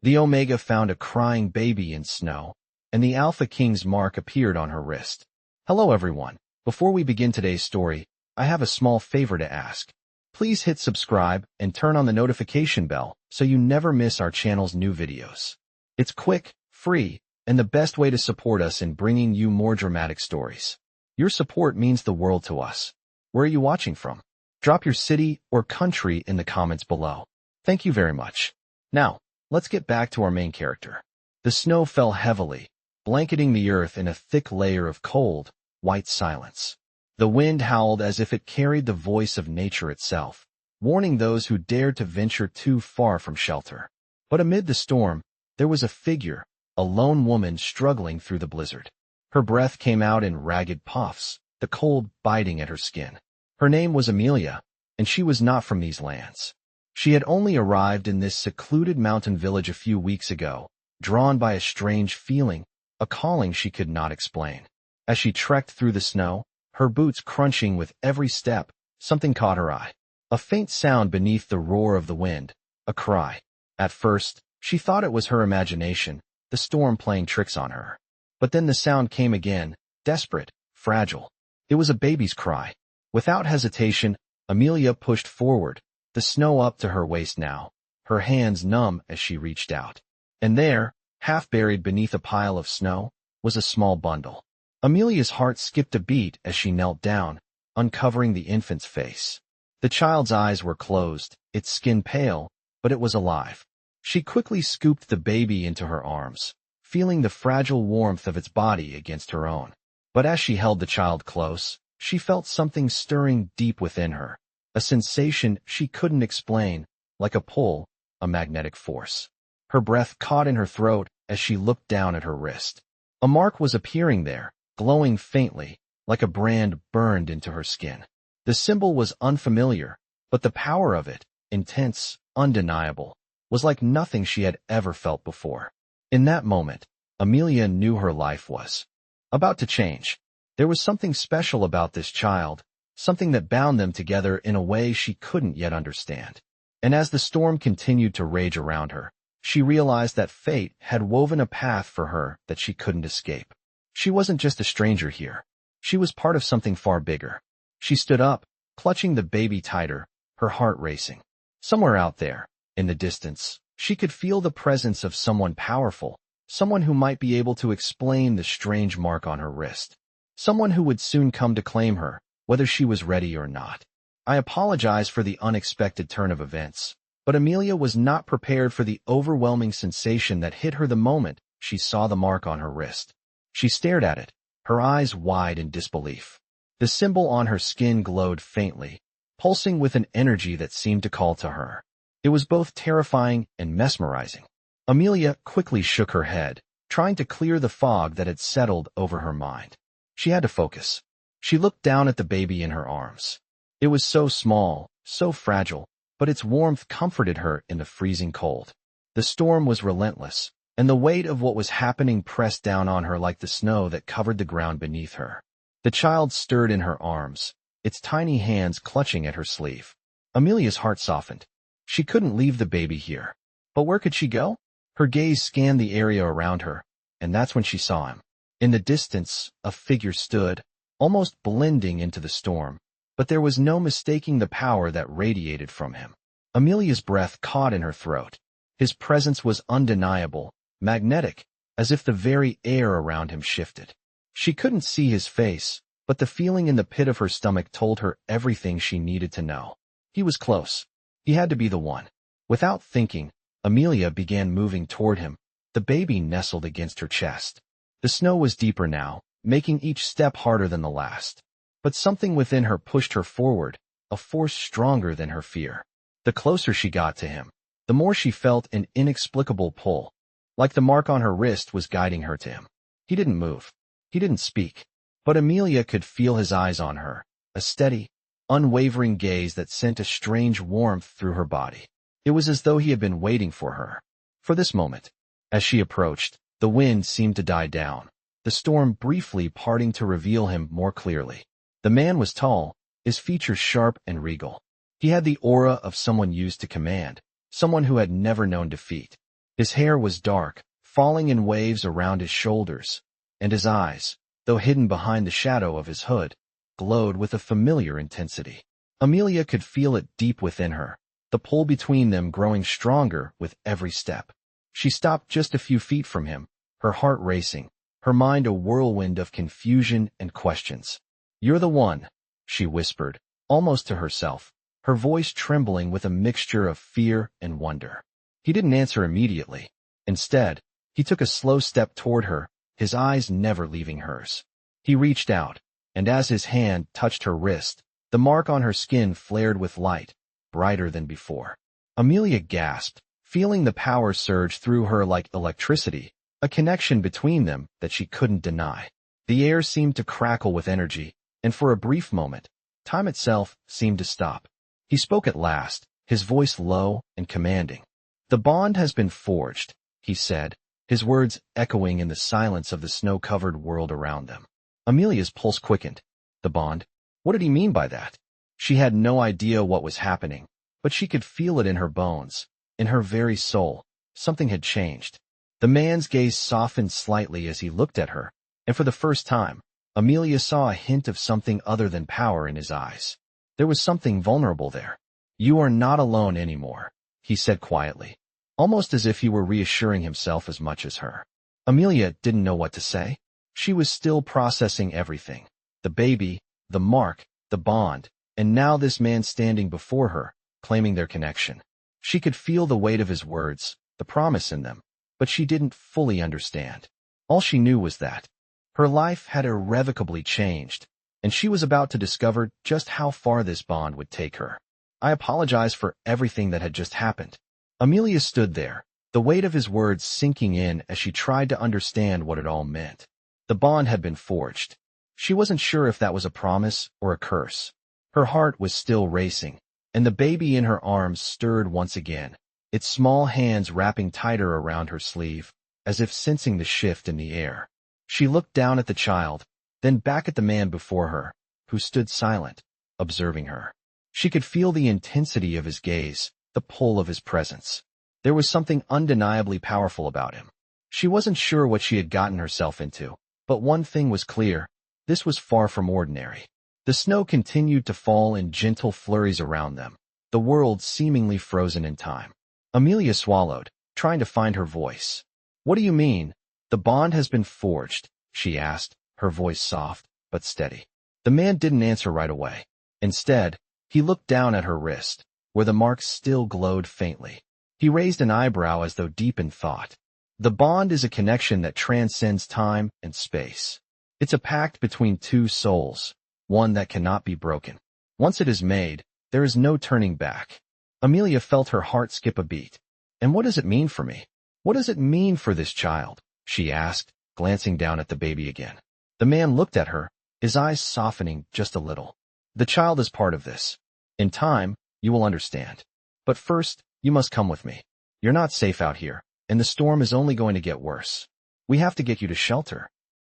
The Omega found a crying baby in snow, and the Alpha King's mark appeared on her wrist. Hello everyone. Before we begin today's story, I have a small favor to ask. Please hit subscribe and turn on the notification bell so you never miss our channel's new videos. It's quick, free, and the best way to support us in bringing you more dramatic stories. Your support means the world to us. Where are you watching from? Drop your city or country in the comments below. Thank you very much. Now, let's get back to our main character. The snow fell heavily, blanketing the earth in a thick layer of cold, white silence. The wind howled as if it carried the voice of nature itself, warning those who dared to venture too far from shelter. But amid the storm, there was a figure, a lone woman struggling through the blizzard. Her breath came out in ragged puffs, the cold biting at her skin. Her name was Amelia, and she was not from these lands. She had only arrived in this secluded mountain village a few weeks ago, drawn by a strange feeling, a calling she could not explain. As she trekked through the snow, her boots crunching with every step, something caught her eye. A faint sound beneath the roar of the wind, a cry. At first, she thought it was her imagination, the storm playing tricks on her. But then the sound came again, desperate, fragile. It was a baby's cry. Without hesitation, Amelia pushed forward, the snow up to her waist now, her hands numb as she reached out. And there, half buried beneath a pile of snow, was a small bundle. Amelia's heart skipped a beat as she knelt down, uncovering the infant's face. The child's eyes were closed, its skin pale, but it was alive. She quickly scooped the baby into her arms, feeling the fragile warmth of its body against her own. But as she held the child close, she felt something stirring deep within her, a sensation she couldn't explain, like a pull, a magnetic force. Her breath caught in her throat as she looked down at her wrist. A mark was appearing there, glowing faintly, like a brand burned into her skin. The symbol was unfamiliar, but the power of it, intense, undeniable, was like nothing she had ever felt before. In that moment, Amelia knew her life was about to change. There was something special about this child, something that bound them together in a way she couldn't yet understand. And as the storm continued to rage around her, she realized that fate had woven a path for her that she couldn't escape. She wasn't just a stranger here. She was part of something far bigger. She stood up, clutching the baby tighter, her heart racing. Somewhere out there, in the distance, she could feel the presence of someone powerful, someone who might be able to explain the strange mark on her wrist. Someone who would soon come to claim her, whether she was ready or not. I apologize for the unexpected turn of events, but Amelia was not prepared for the overwhelming sensation that hit her the moment she saw the mark on her wrist. She stared at it, her eyes wide in disbelief. The symbol on her skin glowed faintly, pulsing with an energy that seemed to call to her. It was both terrifying and mesmerizing. Amelia quickly shook her head, trying to clear the fog that had settled over her mind. She had to focus. She looked down at the baby in her arms. It was so small, so fragile, but its warmth comforted her in the freezing cold. The storm was relentless, and the weight of what was happening pressed down on her like the snow that covered the ground beneath her. The child stirred in her arms, its tiny hands clutching at her sleeve. Amelia's heart softened. She couldn't leave the baby here. But where could she go? Her gaze scanned the area around her, and that's when she saw him. In the distance, a figure stood, almost blending into the storm, but there was no mistaking the power that radiated from him. Amelia's breath caught in her throat. His presence was undeniable, magnetic, as if the very air around him shifted. She couldn't see his face, but the feeling in the pit of her stomach told her everything she needed to know. He was close. He had to be the one. Without thinking, Amelia began moving toward him, the baby nestled against her chest. The snow was deeper now, making each step harder than the last. But something within her pushed her forward, a force stronger than her fear. The closer she got to him, the more she felt an inexplicable pull, like the mark on her wrist was guiding her to him. He didn't move. He didn't speak. But Amelia could feel his eyes on her, a steady, unwavering gaze that sent a strange warmth through her body. It was as though he had been waiting for her, for this moment. As she approached, the wind seemed to die down, the storm briefly parting to reveal him more clearly. The man was tall, his features sharp and regal. He had the aura of someone used to command, someone who had never known defeat. His hair was dark, falling in waves around his shoulders, and his eyes, though hidden behind the shadow of his hood, glowed with a familiar intensity. Amelia could feel it deep within her, the pull between them growing stronger with every step. She stopped just a few feet from him, her heart racing, her mind a whirlwind of confusion and questions. "You're the one," she whispered, almost to herself, her voice trembling with a mixture of fear and wonder. He didn't answer immediately. Instead, he took a slow step toward her, his eyes never leaving hers. He reached out, and as his hand touched her wrist, the mark on her skin flared with light, brighter than before. Amelia gasped, feeling the power surge through her like electricity, a connection between them that she couldn't deny. The air seemed to crackle with energy, and for a brief moment, time itself seemed to stop. He spoke at last, his voice low and commanding. "The bond has been forged," he said, his words echoing in the silence of the snow-covered world around them. Amelia's pulse quickened. The bond? What did he mean by that? She had no idea what was happening, but she could feel it in her bones, in her very soul. Something had changed. The man's gaze softened slightly as he looked at her, and for the first time, Amelia saw a hint of something other than power in his eyes. There was something vulnerable there. "You are not alone anymore," he said quietly, almost as if he were reassuring himself as much as her. Amelia didn't know what to say. She was still processing everything. The baby, the mark, the bond, and now this man standing before her, claiming their connection. She could feel the weight of his words, the promise in them, but she didn't fully understand. All she knew was that her life had irrevocably changed, and she was about to discover just how far this bond would take her. "I apologize for everything that had just happened." Amelia stood there, the weight of his words sinking in as she tried to understand what it all meant. The bond had been forged. She wasn't sure if that was a promise or a curse. Her heart was still racing, and the baby in her arms stirred once again, its small hands wrapping tighter around her sleeve, as if sensing the shift in the air. She looked down at the child, then back at the man before her, who stood silent, observing her. She could feel the intensity of his gaze, the pull of his presence. There was something undeniably powerful about him. She wasn't sure what she had gotten herself into, but one thing was clear: this was far from ordinary. The snow continued to fall in gentle flurries around them, the world seemingly frozen in time. Amelia swallowed, trying to find her voice. "What do you mean? The bond has been forged?" she asked, her voice soft but steady. The man didn't answer right away. Instead, he looked down at her wrist, where the mark still glowed faintly. He raised an eyebrow as though deep in thought. "The bond is a connection that transcends time and space. It's a pact between two souls, one that cannot be broken. Once it is made, there is no turning back." Amelia felt her heart skip a beat. "And what does it mean for me? What does it mean for this child?" she asked, glancing down at the baby again. The man looked at her, his eyes softening just a little. "The child is part of this. In time, you will understand. But first, you must come with me. You're not safe out here, and the storm is only going to get worse. We have to get you to shelter."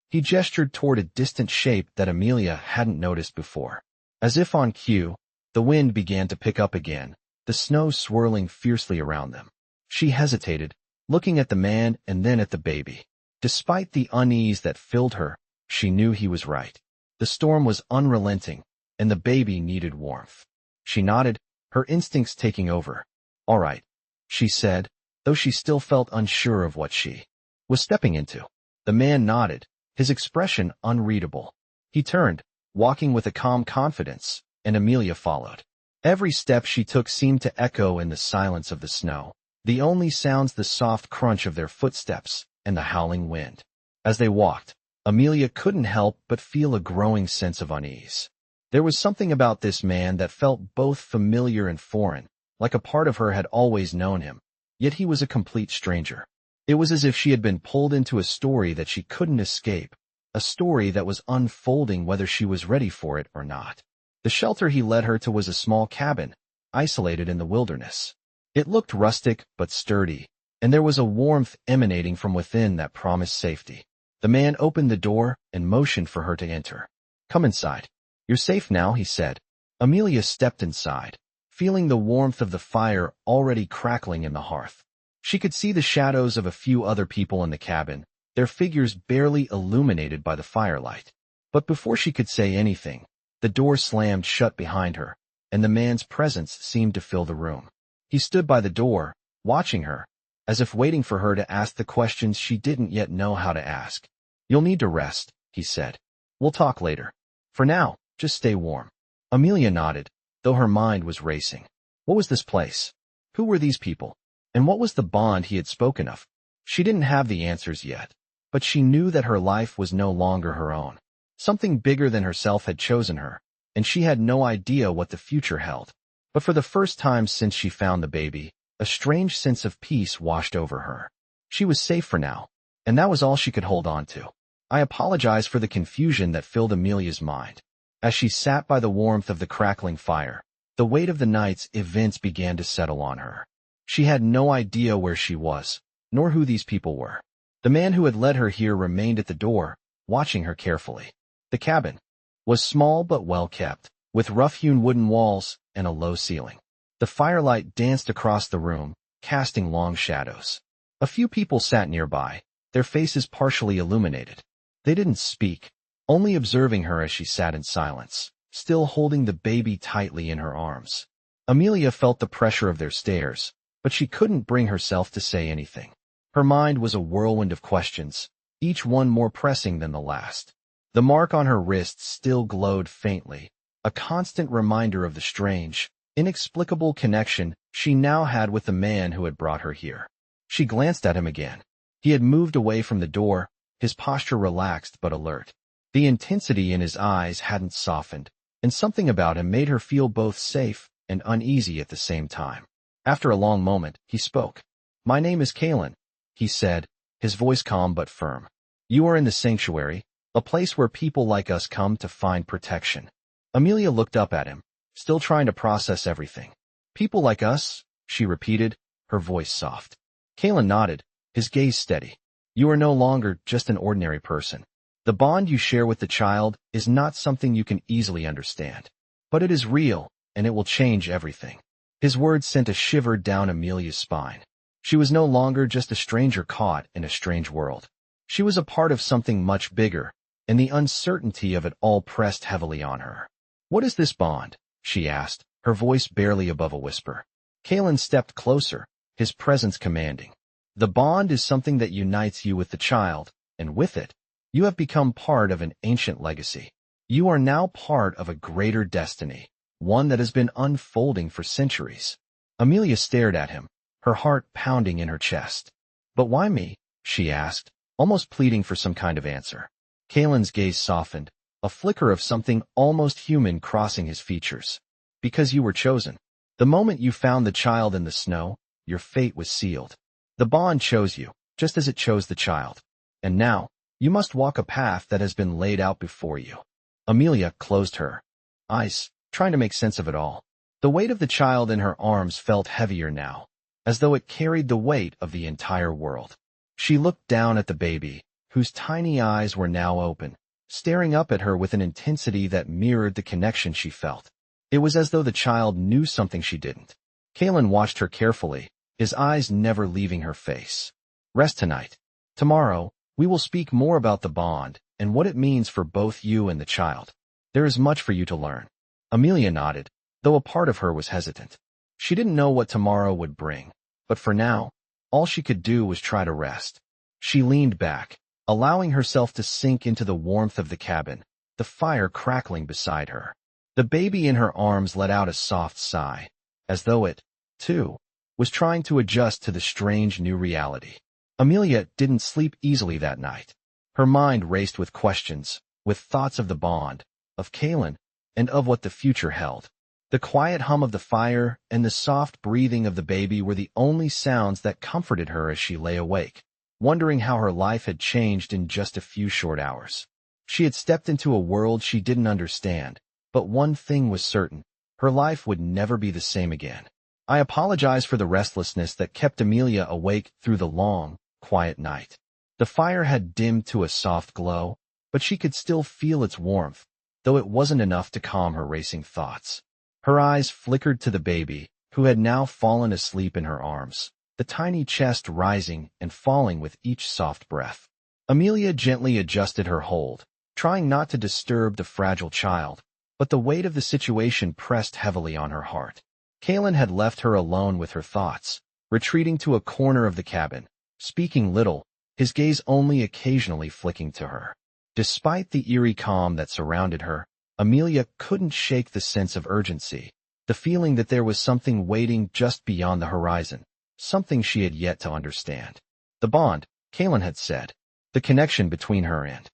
He gestured toward a distant shape that Amelia hadn't noticed before. As if on cue, the wind began to pick up again, the snow swirling fiercely around them. She hesitated, looking at the man and then at the baby. Despite the unease that filled her, she knew he was right. The storm was unrelenting, and the baby needed warmth. She nodded, her instincts taking over. "All right," she said, though she still felt unsure of what she was stepping into. The man nodded, his expression unreadable. He turned, walking with a calm confidence, and Amelia followed. Every step she took seemed to echo in the silence of the snow, the only sounds the soft crunch of their footsteps and the howling wind. As they walked, Amelia couldn't help but feel a growing sense of unease. There was something about this man that felt both familiar and foreign, like a part of her had always known him, yet he was a complete stranger. It was as if she had been pulled into a story that she couldn't escape, a story that was unfolding whether she was ready for it or not. The shelter he led her to was a small cabin, isolated in the wilderness. It looked rustic but sturdy, and there was a warmth emanating from within that promised safety. The man opened the door and motioned for her to enter. "Come inside. You're safe now," he said. Amelia stepped inside, feeling the warmth of the fire already crackling in the hearth. She could see the shadows of a few other people in the cabin, their figures barely illuminated by the firelight. But before she could say anything, the door slammed shut behind her, and the man's presence seemed to fill the room. He stood by the door, watching her, as if waiting for her to ask the questions she didn't yet know how to ask. "You'll need to rest," he said. "We'll talk later. For now, just stay warm." Amelia nodded, though her mind was racing. What was this place? Who were these people? And what was the bond he had spoken of? She didn't have the answers yet, but she knew that her life was no longer her own. Something bigger than herself had chosen her, and she had no idea what the future held. But for the first time since she found the baby, a strange sense of peace washed over her. She was safe for now, and that was all she could hold on to. I apologize for the confusion that filled Amelia's mind. As she sat by the warmth of the crackling fire, the weight of the night's events began to settle on her. She had no idea where she was, nor who these people were. The man who had led her here remained at the door, watching her carefully. The cabin was small but well kept, with rough-hewn wooden walls and a low ceiling. The firelight danced across the room, casting long shadows. A few people sat nearby, their faces partially illuminated. They didn't speak, only observing her as she sat in silence, still holding the baby tightly in her arms. Amelia felt the pressure of their stares, but she couldn't bring herself to say anything. Her mind was a whirlwind of questions, each one more pressing than the last. The mark on her wrist still glowed faintly, a constant reminder of the strange, inexplicable connection she now had with the man who had brought her here. She glanced at him again. He had moved away from the door, his posture relaxed but alert. The intensity in his eyes hadn't softened, and something about him made her feel both safe and uneasy at the same time. After a long moment, he spoke. "My name is Kalen," he said, his voice calm but firm. "You are in the sanctuary, a place where people like us come to find protection." Amelia looked up at him, still trying to process everything. "People like us?" she repeated, her voice soft. Kalen nodded, his gaze steady. "You are no longer just an ordinary person. The bond you share with the child is not something you can easily understand. But it is real, and it will change everything." His words sent a shiver down Amelia's spine. She was no longer just a stranger caught in a strange world. She was a part of something much bigger, and the uncertainty of it all pressed heavily on her. "What is this bond?" she asked, her voice barely above a whisper. Kalen stepped closer, his presence commanding. "The bond is something that unites you with the child, and with it, you have become part of an ancient legacy. You are now part of a greater destiny, one that has been unfolding for centuries." Amelia stared at him, her heart pounding in her chest. "But why me?" she asked, almost pleading for some kind of answer. Kalen's gaze softened, a flicker of something almost human crossing his features. "Because you were chosen. The moment you found the child in the snow, your fate was sealed. The bond chose you, just as it chose the child. And now, you must walk a path that has been laid out before you." Amelia closed her eyes, trying to make sense of it all. The weight of the child in her arms felt heavier now, as though it carried the weight of the entire world. She looked down at the baby, whose tiny eyes were now open, staring up at her with an intensity that mirrored the connection she felt. It was as though the child knew something she didn't. Kalen watched her carefully, his eyes never leaving her face. "Rest tonight. Tomorrow, we will speak more about the bond and what it means for both you and the child. There is much for you to learn." Amelia nodded, though a part of her was hesitant. She didn't know what tomorrow would bring, but for now, all she could do was try to rest. She leaned back, allowing herself to sink into the warmth of the cabin, the fire crackling beside her. The baby in her arms let out a soft sigh, as though it, too, was trying to adjust to the strange new reality. Amelia didn't sleep easily that night. Her mind raced with questions, with thoughts of the bond, of Kalen, and of what the future held. The quiet hum of the fire and the soft breathing of the baby were the only sounds that comforted her as she lay awake, wondering how her life had changed in just a few short hours. She had stepped into a world she didn't understand, but one thing was certain: her life would never be the same again. I apologize for the restlessness that kept Amelia awake through the long, quiet night. The fire had dimmed to a soft glow, but she could still feel its warmth, though it wasn't enough to calm her racing thoughts. Her eyes flickered to the baby, who had now fallen asleep in her arms, the tiny chest rising and falling with each soft breath. Amelia gently adjusted her hold, trying not to disturb the fragile child, but the weight of the situation pressed heavily on her heart. Kalen had left her alone with her thoughts, retreating to a corner of the cabin, speaking little, his gaze only occasionally flicking to her. Despite the eerie calm that surrounded her, Amelia couldn't shake the sense of urgency, the feeling that there was something waiting just beyond the horizon, something she had yet to understand. The bond, Kalen had said, the connection between her and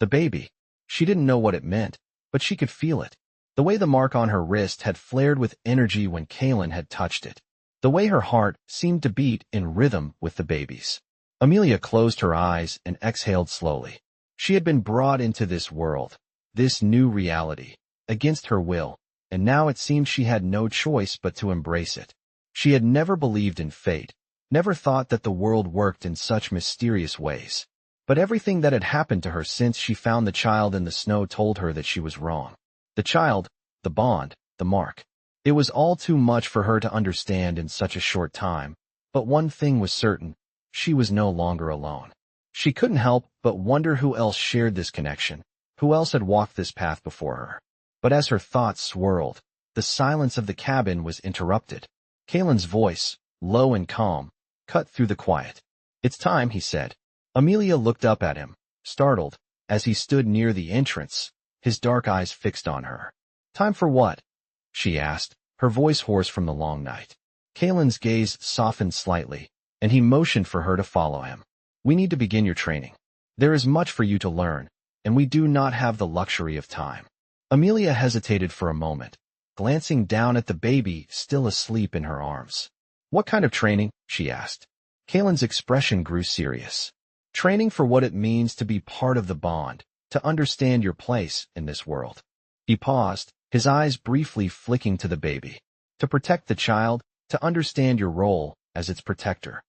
the baby. She didn't know what it meant, but she could feel it. The way the mark on her wrist had flared with energy when Kalen had touched it. The way her heart seemed to beat in rhythm with the baby's. Amelia closed her eyes and exhaled slowly. She had been brought into this world, this new reality, against her will, and now it seemed she had no choice but to embrace it. She had never believed in fate, never thought that the world worked in such mysterious ways. But everything that had happened to her since she found the child in the snow told her that she was wrong. The child, the bond, the mark. It was all too much for her to understand in such a short time, but one thing was certain. She was no longer alone. She couldn't help but wonder who else shared this connection, who else had walked this path before her. But as her thoughts swirled, the silence of the cabin was interrupted. Kalen's voice, low and calm, cut through the quiet. "It's time," he said. Amelia looked up at him, startled, as he stood near the entrance, his dark eyes fixed on her. "Time for what?" she asked, her voice hoarse from the long night. Kalen's gaze softened slightly, and he motioned for her to follow him. "We need to begin your training. There is much for you to learn, and we do not have the luxury of time." Amelia hesitated for a moment, glancing down at the baby still asleep in her arms. "What kind of training?" she asked. Kalen's expression grew serious. "Training for what it means to be part of the bond, to understand your place in this world." He paused, his eyes briefly flicking to the baby. "To protect the child, to understand your role as its protector."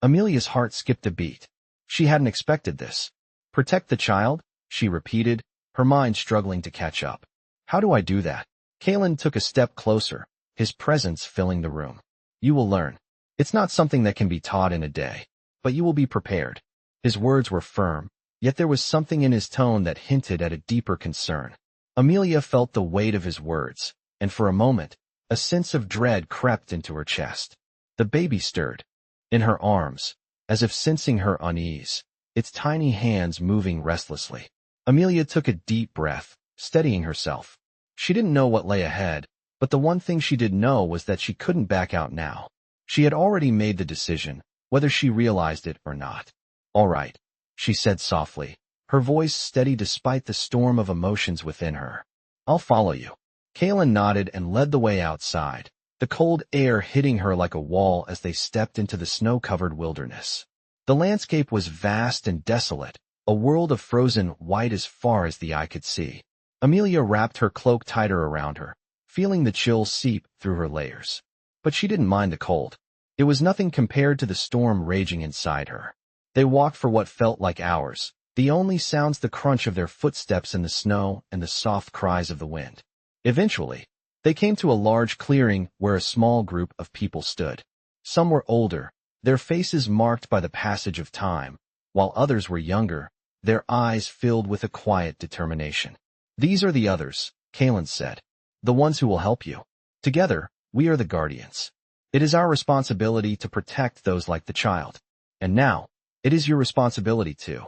Amelia's heart skipped a beat. She hadn't expected this. "Protect the child?" she repeated, her mind struggling to catch up. "How do I do that?" Kalen took a step closer, his presence filling the room. "You will learn. It's not something that can be taught in a day, but you will be prepared." His words were firm, yet there was something in his tone that hinted at a deeper concern. Amelia felt the weight of his words, and for a moment, a sense of dread crept into her chest. The baby stirred in her arms, as if sensing her unease, its tiny hands moving restlessly. Amelia took a deep breath, steadying herself. She didn't know what lay ahead, but the one thing she did know was that she couldn't back out now. She had already made the decision, whether she realized it or not. "All right," she said softly, her voice steady despite the storm of emotions within her. "I'll follow you." Kalen nodded and led the way outside, the cold air hitting her like a wall as they stepped into the snow-covered wilderness. The landscape was vast and desolate, a world of frozen white as far as the eye could see. Amelia wrapped her cloak tighter around her, feeling the chill seep through her layers. But she didn't mind the cold. It was nothing compared to the storm raging inside her. They walked for what felt like hours, the only sounds the crunch of their footsteps in the snow and the soft cries of the wind. Eventually, they came to a large clearing where a small group of people stood. Some were older, their faces marked by the passage of time, while others were younger, their eyes filled with a quiet determination. "These are the others," Kalen said. "The ones who will help you. Together, we are the guardians. It is our responsibility to protect those like the child. And now, it is your responsibility too."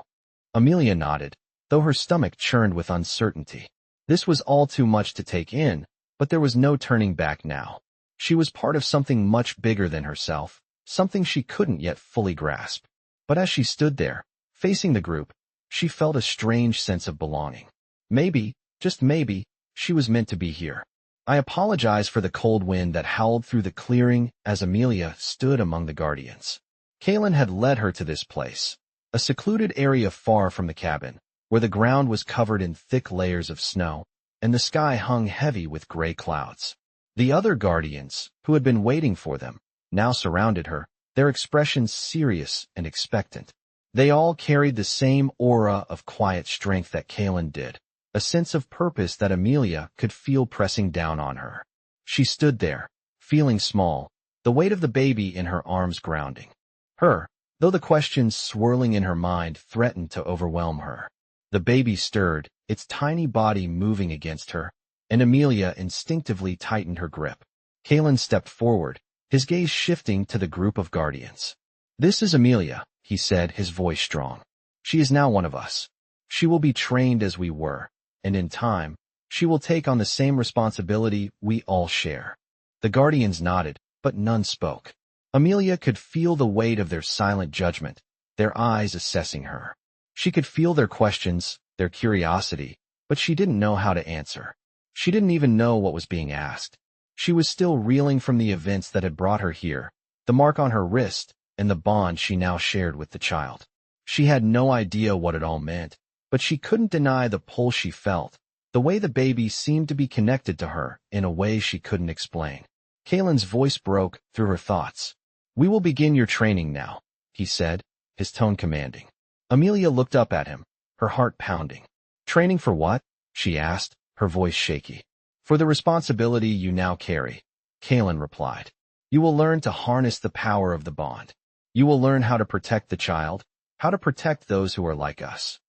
Amelia nodded, though her stomach churned with uncertainty. This was all too much to take in, but there was no turning back now. She was part of something much bigger than herself, something she couldn't yet fully grasp. But as she stood there, facing the group, she felt a strange sense of belonging. Maybe, just maybe, she was meant to be here. "I apologize for the cold wind that howled through the clearing as Amelia stood among the guardians." Kalen had led her to this place, a secluded area far from the cabin, where the ground was covered in thick layers of snow, and the sky hung heavy with gray clouds. The other guardians, who had been waiting for them, now surrounded her, their expressions serious and expectant. They all carried the same aura of quiet strength that Kalen did, a sense of purpose that Amelia could feel pressing down on her. She stood there, feeling small, the weight of the baby in her arms grounding her, though the questions swirling in her mind threatened to overwhelm her. The baby stirred, its tiny body moving against her, and Amelia instinctively tightened her grip. Kalen stepped forward, his gaze shifting to the group of guardians. "This is Amelia," he said, his voice strong. "She is now one of us. She will be trained as we were, and in time, she will take on the same responsibility we all share." The guardians nodded, but none spoke. Amelia could feel the weight of their silent judgment, their eyes assessing her. She could feel their questions, their curiosity, but she didn't know how to answer. She didn't even know what was being asked. She was still reeling from the events that had brought her here, the mark on her wrist, and the bond she now shared with the child. She had no idea what it all meant, but she couldn't deny the pull she felt, the way the baby seemed to be connected to her in a way she couldn't explain. Kalen's voice broke through her thoughts. "We will begin your training now," he said, his tone commanding. Amelia looked up at him, her heart pounding. "Training for what?" she asked, her voice shaky. "For the responsibility you now carry," Kalen replied. "You will learn to harness the power of the bond. You will learn how to protect the child, how to protect those who are like us."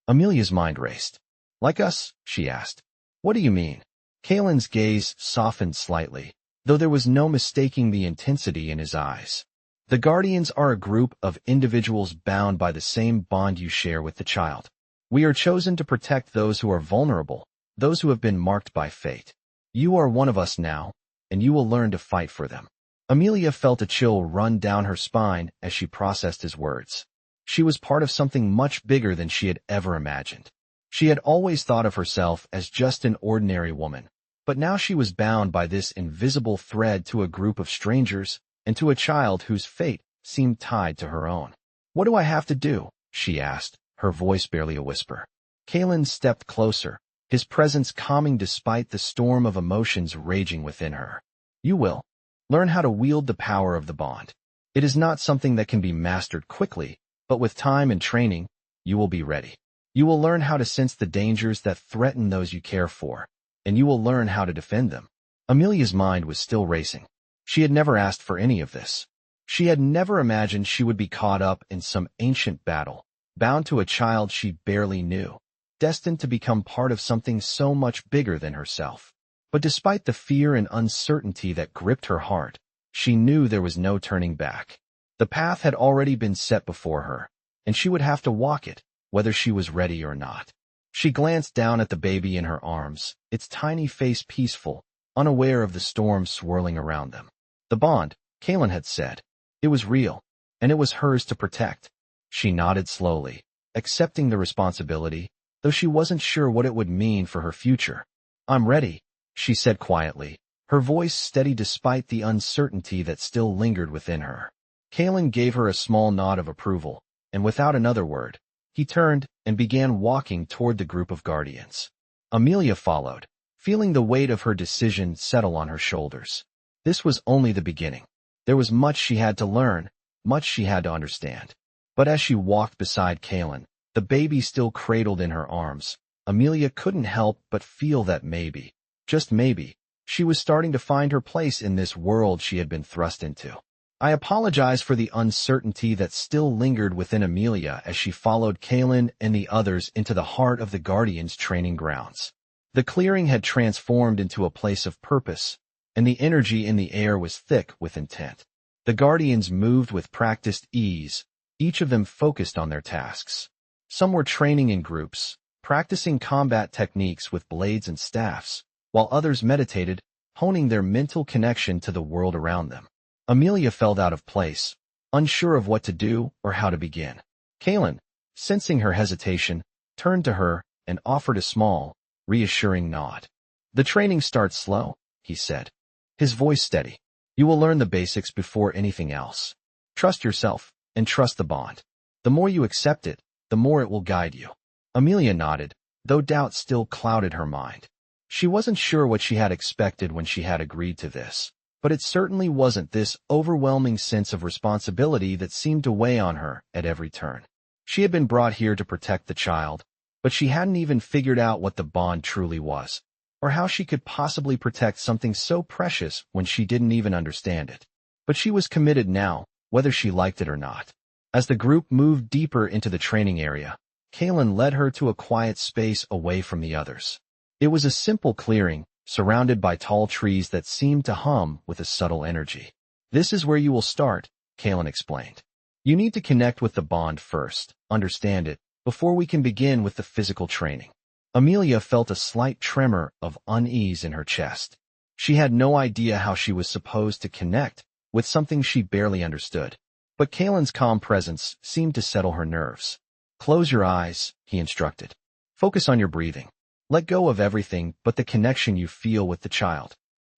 Amelia's mind raced. "Like us?" she asked. "What do you mean?" Kalen's gaze softened slightly, though there was no mistaking the intensity in his eyes. "The guardians are a group of individuals bound by the same bond you share with the child. We are chosen to protect those who are vulnerable, those who have been marked by fate. You are one of us now, and you will learn to fight for them." Amelia felt a chill run down her spine as she processed his words. She was part of something much bigger than she had ever imagined. She had always thought of herself as just an ordinary woman, but now she was bound by this invisible thread to a group of strangers and to a child whose fate seemed tied to her own. "What do I have to do?" she asked, her voice barely a whisper. Kalen stepped closer, his presence calming despite the storm of emotions raging within her. "You will learn how to wield the power of the bond. It is not something that can be mastered quickly, but with time and training, you will be ready. You will learn how to sense the dangers that threaten those you care for, and you will learn how to defend them." Amelia's mind was still racing. She had never asked for any of this. She had never imagined she would be caught up in some ancient battle, bound to a child she barely knew, destined to become part of something so much bigger than herself. But despite the fear and uncertainty that gripped her heart, she knew there was no turning back. The path had already been set before her, and she would have to walk it, whether she was ready or not. She glanced down at the baby in her arms, its tiny face peaceful, unaware of the storm swirling around them. The bond, Kalen had said. It was real, and it was hers to protect. She nodded slowly, accepting the responsibility, though she wasn't sure what it would mean for her future. "I'm ready," she said quietly, her voice steady despite the uncertainty that still lingered within her. Kalen gave her a small nod of approval, and without another word, he turned and began walking toward the group of guardians. Amelia followed, feeling the weight of her decision settle on her shoulders. This was only the beginning. There was much she had to learn, much she had to understand. But as she walked beside Kalen, the baby still cradled in her arms, Amelia couldn't help but feel that maybe, just maybe, she was starting to find her place in this world she had been thrust into. I apologize for the uncertainty that still lingered within Amelia as she followed Kalen and the others into the heart of the Guardians' training grounds. The clearing had transformed into a place of purpose, and the energy in the air was thick with intent. The Guardians moved with practiced ease, each of them focused on their tasks. Some were training in groups, practicing combat techniques with blades and staffs, while others meditated, honing their mental connection to the world around them. Amelia felt out of place, unsure of what to do or how to begin. Kalen, sensing her hesitation, turned to her and offered a small, reassuring nod. "The training starts slow," he said, his voice steady. "You will learn the basics before anything else. Trust yourself and trust the bond. The more you accept it, the more it will guide you." Amelia nodded, though doubt still clouded her mind. She wasn't sure what she had expected when she had agreed to this, but it certainly wasn't this overwhelming sense of responsibility that seemed to weigh on her at every turn. She had been brought here to protect the child, but she hadn't even figured out what the bond truly was, or how she could possibly protect something so precious when she didn't even understand it. But she was committed now, whether she liked it or not. As the group moved deeper into the training area, Kaylin led her to a quiet space away from the others. It was a simple clearing, surrounded by tall trees that seemed to hum with a subtle energy. "This is where you will start," Kaylin explained. "You need to connect with the bond first, understand it, before we can begin with the physical training." Amelia felt a slight tremor of unease in her chest. She had no idea how she was supposed to connect with something she barely understood. But Kaylin's calm presence seemed to settle her nerves. "Close your eyes," he instructed. "Focus on your breathing. Let go of everything but the connection you feel with the child."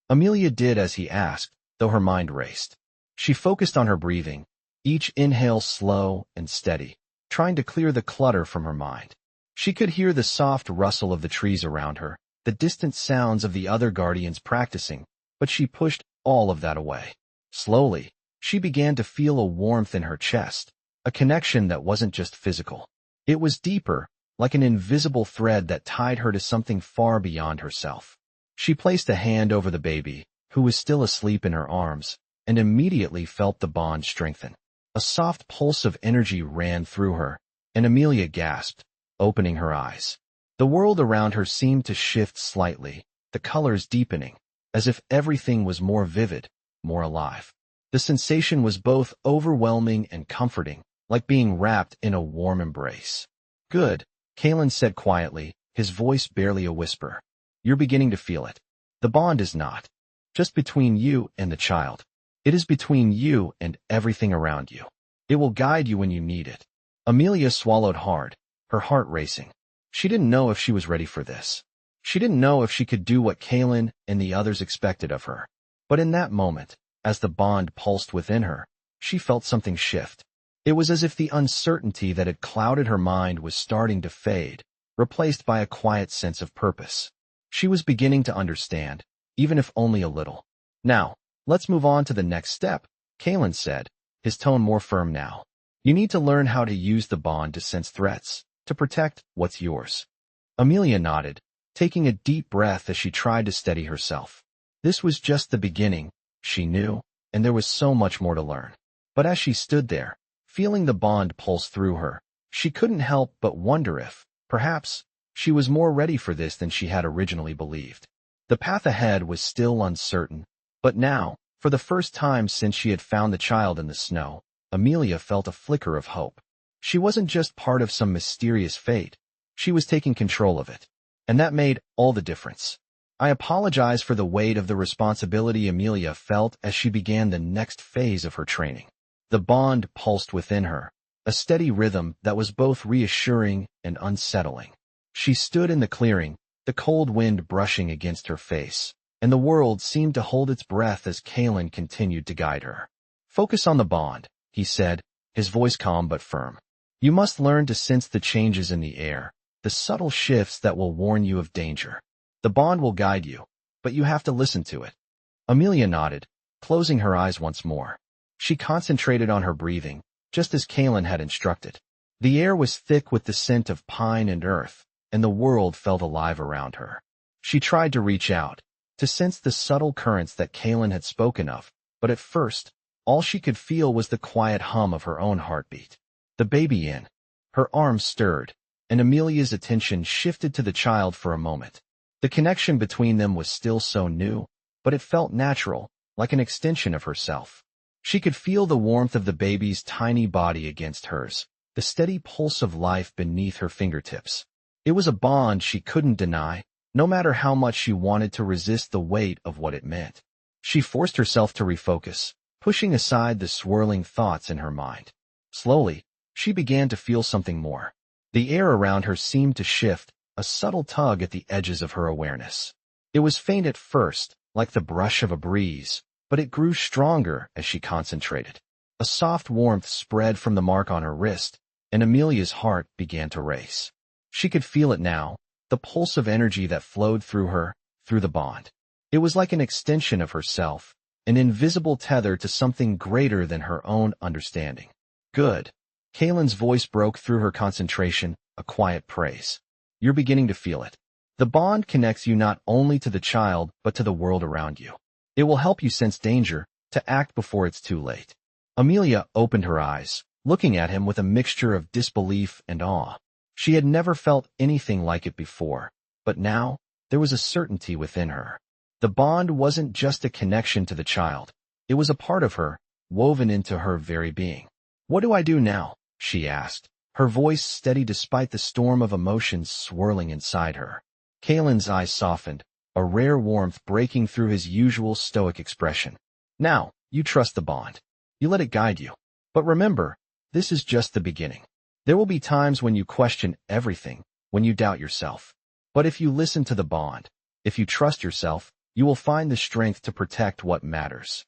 Amelia did as he asked, though her mind raced. She focused on her breathing, each inhale slow and steady, trying to clear the clutter from her mind. She could hear the soft rustle of the trees around her, the distant sounds of the other guardians practicing, but she pushed all of that away. Slowly, she began to feel a warmth in her chest, a connection that wasn't just physical. It was deeper, like an invisible thread that tied her to something far beyond herself. She placed a hand over the baby, who was still asleep in her arms, and immediately felt the bond strengthen. A soft pulse of energy ran through her, and Amelia gasped, opening her eyes. The world around her seemed to shift slightly, the colors deepening, as if everything was more vivid, more alive. The sensation was both overwhelming and comforting, like being wrapped in a warm embrace. "Good," Kaylin said quietly, his voice barely a whisper. "You're beginning to feel it. The bond is not just between you and the child. It is between you and everything around you. It will guide you when you need it." Amelia swallowed hard, her heart racing. She didn't know if she was ready for this. She didn't know if she could do what Kaylin and the others expected of her. But in that moment, as the bond pulsed within her, she felt something shift. It was as if the uncertainty that had clouded her mind was starting to fade, replaced by a quiet sense of purpose. She was beginning to understand, even if only a little. "Now, let's move on to the next step," Kaylin said, his tone more firm now. "You need to learn how to use the bond to sense threats, to protect what's yours." Amelia nodded, taking a deep breath as she tried to steady herself. This was just the beginning, she knew, and there was so much more to learn. But as she stood there, feeling the bond pulse through her, she couldn't help but wonder if, perhaps, she was more ready for this than she had originally believed. The path ahead was still uncertain, but now, for the first time since she had found the child in the snow, Amelia felt a flicker of hope. She wasn't just part of some mysterious fate, she was taking control of it. And that made all the difference. "I apologize for the weight of the responsibility," Amelia felt as she began the next phase of her training. The bond pulsed within her, a steady rhythm that was both reassuring and unsettling. She stood in the clearing, the cold wind brushing against her face, and the world seemed to hold its breath as Kaylin continued to guide her. "Focus on the bond," he said, his voice calm but firm. "You must learn to sense the changes in the air, the subtle shifts that will warn you of danger. The bond will guide you, but you have to listen to it." Amelia nodded, closing her eyes once more. She concentrated on her breathing, just as Kaylin had instructed. The air was thick with the scent of pine and earth, and the world felt alive around her. She tried to reach out, to sense the subtle currents that Kaylin had spoken of, but at first, all she could feel was the quiet hum of her own heartbeat. The baby in her arms stirred, and Amelia's attention shifted to the child for a moment. The connection between them was still so new, but it felt natural, like an extension of herself. She could feel the warmth of the baby's tiny body against hers, the steady pulse of life beneath her fingertips. It was a bond she couldn't deny, no matter how much she wanted to resist the weight of what it meant. She forced herself to refocus, pushing aside the swirling thoughts in her mind. Slowly, she began to feel something more. The air around her seemed to shift, a subtle tug at the edges of her awareness. It was faint at first, like the brush of a breeze, but it grew stronger as she concentrated. A soft warmth spread from the mark on her wrist, and Amelia's heart began to race. She could feel it now, the pulse of energy that flowed through her, through the bond. It was like an extension of herself, an invisible tether to something greater than her own understanding. "Good." Kaylin's voice broke through her concentration, a quiet praise. "You're beginning to feel it. The bond connects you not only to the child but to the world around you. It will help you sense danger, to act before it's too late. Amelia opened her eyes, looking at him with a mixture of disbelief and awe. She had never felt anything like it before, but now, there was a certainty within her. The bond wasn't just a connection to the child. It was a part of her, woven into her very being. "What do I do now?" she asked, her voice steady despite the storm of emotions swirling inside her. Kalen's eyes softened, a rare warmth breaking through his usual stoic expression. "Now, you trust the bond. You let it guide you. But remember, this is just the beginning. There will be times when you question everything, when you doubt yourself. But if you listen to the bond, if you trust yourself, you will find the strength to protect what matters."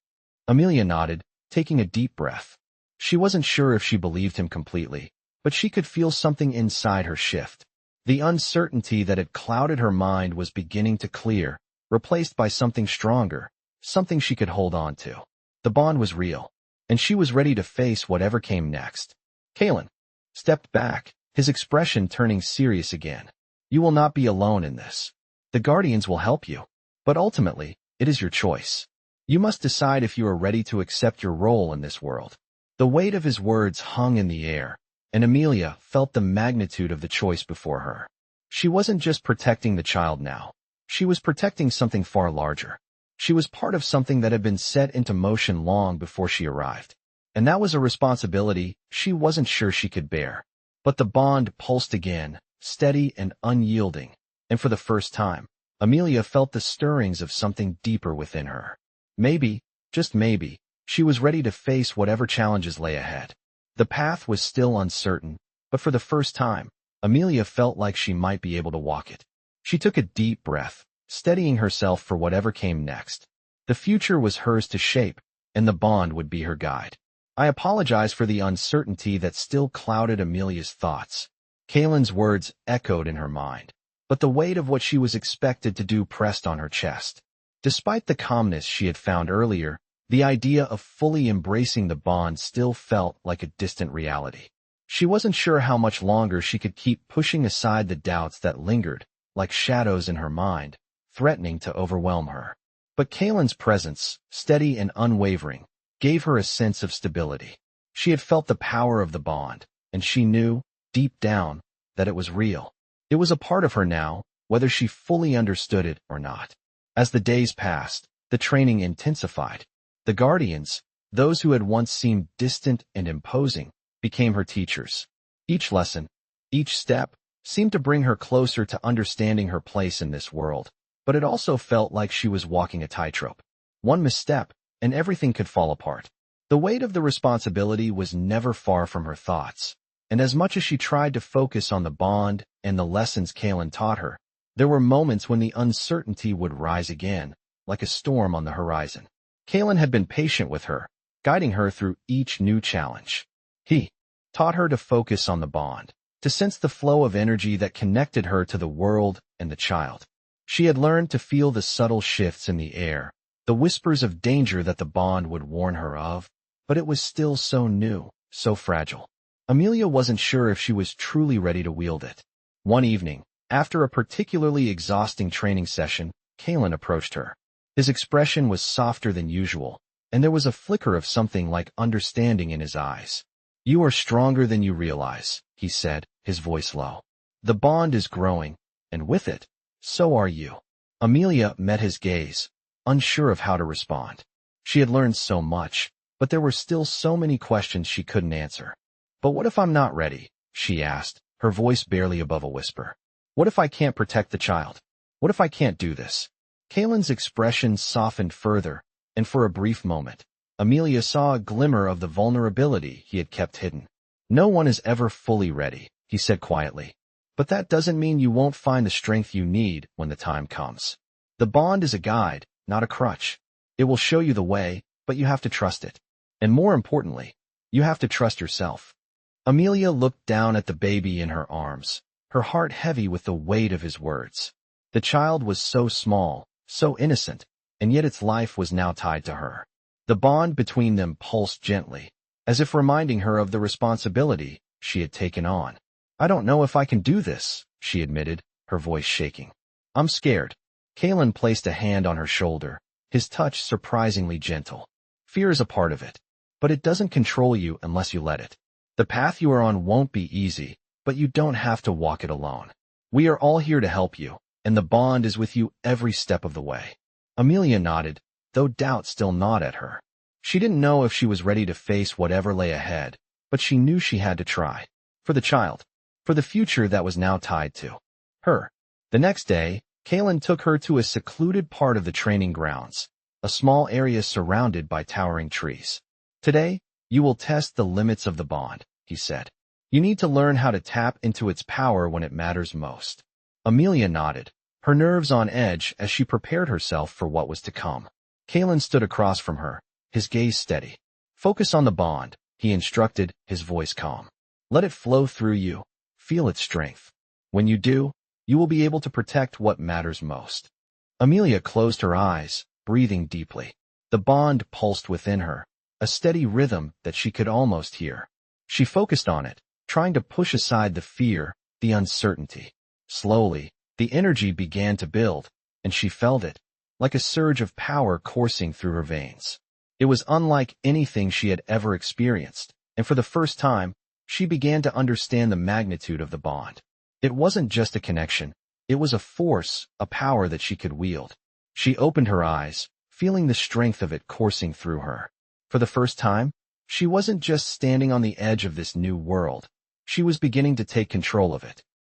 Amelia nodded, taking a deep breath. She wasn't sure if she believed him completely, but she could feel something inside her shift. The uncertainty that had clouded her mind was beginning to clear, replaced by something stronger, something she could hold on to. The bond was real, and she was ready to face whatever came next. Kalen stepped back, his expression turning serious again. "You will not be alone in this. The guardians will help you, but ultimately, it is your choice. You must decide if you are ready to accept your role in this world." The weight of his words hung in the air, and Amelia felt the magnitude of the choice before her. She wasn't just protecting the child now. She was protecting something far larger. She was part of something that had been set into motion long before she arrived. And that was a responsibility she wasn't sure she could bear. But the bond pulsed again, steady and unyielding, and for the first time, Amelia felt the stirrings of something deeper within her. Maybe, just maybe, she was ready to face whatever challenges lay ahead. The path was still uncertain, but for the first time, Amelia felt like she might be able to walk it. She took a deep breath, steadying herself for whatever came next. The future was hers to shape, and the bond would be her guide. "I apologize for the uncertainty that still clouded Amelia's thoughts." Kalen's words echoed in her mind, but the weight of what she was expected to do pressed on her chest. Despite the calmness she had found earlier, the idea of fully embracing the bond still felt like a distant reality. She wasn't sure how much longer she could keep pushing aside the doubts that lingered, like shadows in her mind, threatening to overwhelm her. But Kalen's presence, steady and unwavering, gave her a sense of stability. She had felt the power of the bond, and she knew, deep down, that it was real. It was a part of her now, whether she fully understood it or not. As the days passed, the training intensified. The guardians, those who had once seemed distant and imposing, became her teachers. Each lesson, each step, seemed to bring her closer to understanding her place in this world, but it also felt like she was walking a tightrope. One misstep, and everything could fall apart. The weight of the responsibility was never far from her thoughts, and as much as she tried to focus on the bond and the lessons Kalen taught her, there were moments when the uncertainty would rise again, like a storm on the horizon. Kalen had been patient with her, guiding her through each new challenge. He taught her to focus on the bond, to sense the flow of energy that connected her to the world and the child. She had learned to feel the subtle shifts in the air, the whispers of danger that the bond would warn her of, but it was still so new, so fragile. Amelia wasn't sure if she was truly ready to wield it. One evening, after a particularly exhausting training session, Kalen approached her. His expression was softer than usual, and there was a flicker of something like understanding in his eyes. "You are stronger than you realize," he said, his voice low. "The bond is growing, and with it, so are you." Amelia met his gaze, unsure of how to respond. She had learned so much, but there were still so many questions she couldn't answer. "But what if I'm not ready?" she asked, her voice barely above a whisper. "What if I can't protect the child? What if I can't do this?" Kalen's expression softened further, and for a brief moment, Amelia saw a glimmer of the vulnerability he had kept hidden. "No one is ever fully ready," he said quietly. "But that doesn't mean you won't find the strength you need when the time comes. The bond is a guide, not a crutch. It will show you the way, but you have to trust it. And more importantly, you have to trust yourself." Amelia looked down at the baby in her arms, her heart heavy with the weight of his words. The child was so small, so innocent, and yet its life was now tied to her. The bond between them pulsed gently, as if reminding her of the responsibility she had taken on. "I don't know if I can do this," she admitted, her voice shaking. "I'm scared." Kalen placed a hand on her shoulder, his touch surprisingly gentle. Fear is a part of it, but it doesn't control you unless you let it. The path you are on won't be easy, but you don't have to walk it alone. We are all here to help you, and the bond is with you every step of the way. Amelia nodded, though doubt still gnawed at her. She didn't know if she was ready to face whatever lay ahead, but she knew she had to try. For the child. For the future that was now tied to her. The next day, Kalen took her to a secluded part of the training grounds, a small area surrounded by towering trees. Today, you will test the limits of the bond, he said. You need to learn how to tap into its power when it matters most. Amelia nodded, her nerves on edge as she prepared herself for what was to come. Kalen stood across from her, his gaze steady. Focus on the bond, he instructed, his voice calm. Let it flow through you. Feel its strength. When you do, you will be able to protect what matters most. Amelia closed her eyes, breathing deeply. The bond pulsed within her, a steady rhythm that she could almost hear. She focused on it, trying to push aside the fear, the uncertainty. Slowly, the energy began to build, and she felt it, like a surge of power coursing through her veins. It was unlike anything she had ever experienced, and for the first time, she began to understand the magnitude of the bond. It wasn't just a connection, it was a force, a power that she could wield. She opened her eyes, feeling the strength of it coursing through her. For the first time, she wasn't just standing on the edge of this new world. She was beginning to take control of it.